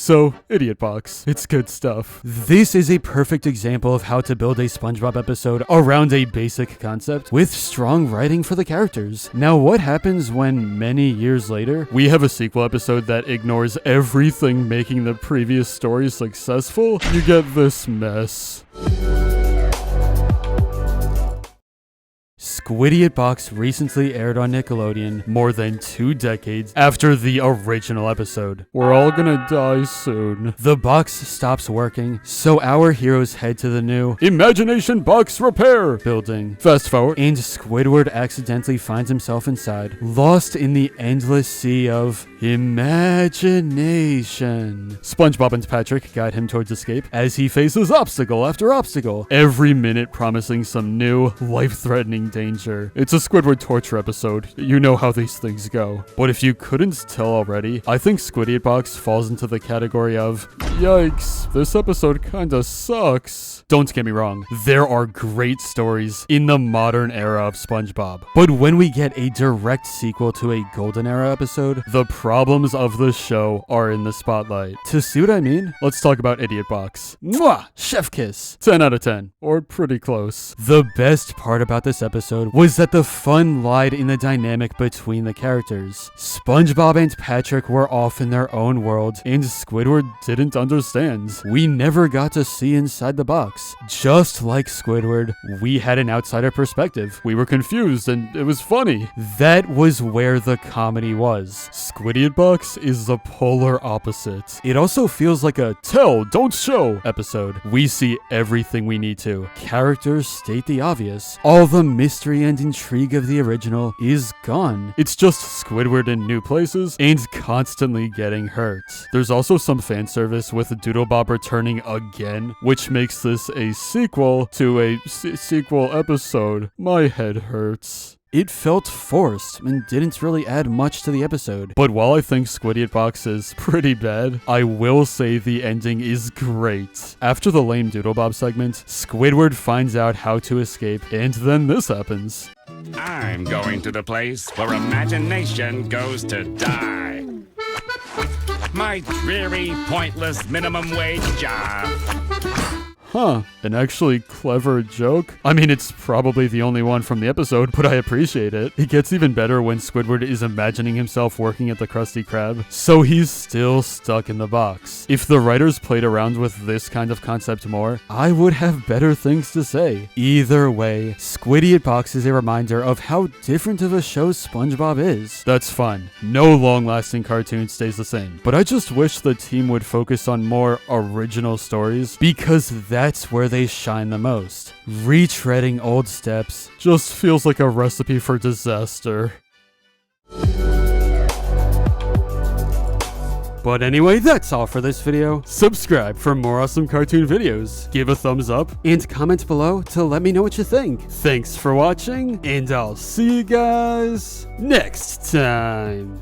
So, Idiot Box. It's good stuff. This is a perfect example of how to build a SpongeBob episode around a basic concept with strong writing for the characters. Now, what happens when many years later, we have a sequel episode that ignores everything making the previous story successful? You get this mess. Squidiot Box recently aired on Nickelodeon more than 2 decades after the original episode. We're all gonna die soon. The box stops working, so our heroes head to the new Imagination Box Repair building. Fast forward, and Squidward accidentally finds himself inside, lost in the endless sea of imagination. SpongeBob and Patrick guide him towards escape as he faces obstacle after obstacle, every minute promising some new, life-threatening danger. It's a Squidward torture episode. You know how these things go. But if you couldn't tell already, I think Squidiot Box falls into the category of, yikes, this episode kinda sucks. Don't get me wrong, there are great stories in the modern era of SpongeBob. But when we get a direct sequel to a golden era episode, the problems of the show are in the spotlight. To see what I mean, let's talk about Idiot Box. Mwah! Chef kiss. 10 out of 10. Or pretty close. The best part about this episode was that the fun lied in the dynamic between the characters. SpongeBob and Patrick were off in their own world, and Squidward didn't understand. We never got to see inside the box. Just like Squidward, we had an outsider perspective. We were confused, and it was funny. That was where the comedy was. Squidiot Box is the polar opposite. It also feels like a tell, don't show episode. We see everything we need to. Characters state the obvious. All the mystery and intrigue of the original is gone. It's just Squidward in new places and constantly getting hurt. There's also some fan service with Doodlebob returning again, which makes this a sequel to a sequel episode. My head hurts. It felt forced and didn't really add much to the episode. But while I think Squidiot Box is pretty bad, I will say the ending is great. After the lame Doodlebob segment, Squidward finds out how to escape, and then this happens. I'm going to the place where imagination goes to die. My dreary, pointless minimum wage job. Huh, an actually clever joke? I mean, it's probably the only one from the episode, but I appreciate it. It gets even better when Squidward is imagining himself working at the Krusty Krab, so he's still stuck in the box. If the writers played around with this kind of concept more, I would have better things to say. Either way, Squidiot Box is a reminder of how different of a show SpongeBob is. That's fun. No long-lasting cartoon stays the same, but I just wish the team would focus on more original stories, because that's where they shine the most. Retreading old steps just feels like a recipe for disaster. But anyway, that's all for this video. Subscribe for more awesome cartoon videos. Give a thumbs up and comment below to let me know what you think. Thanks for watching, and I'll see you guys next time.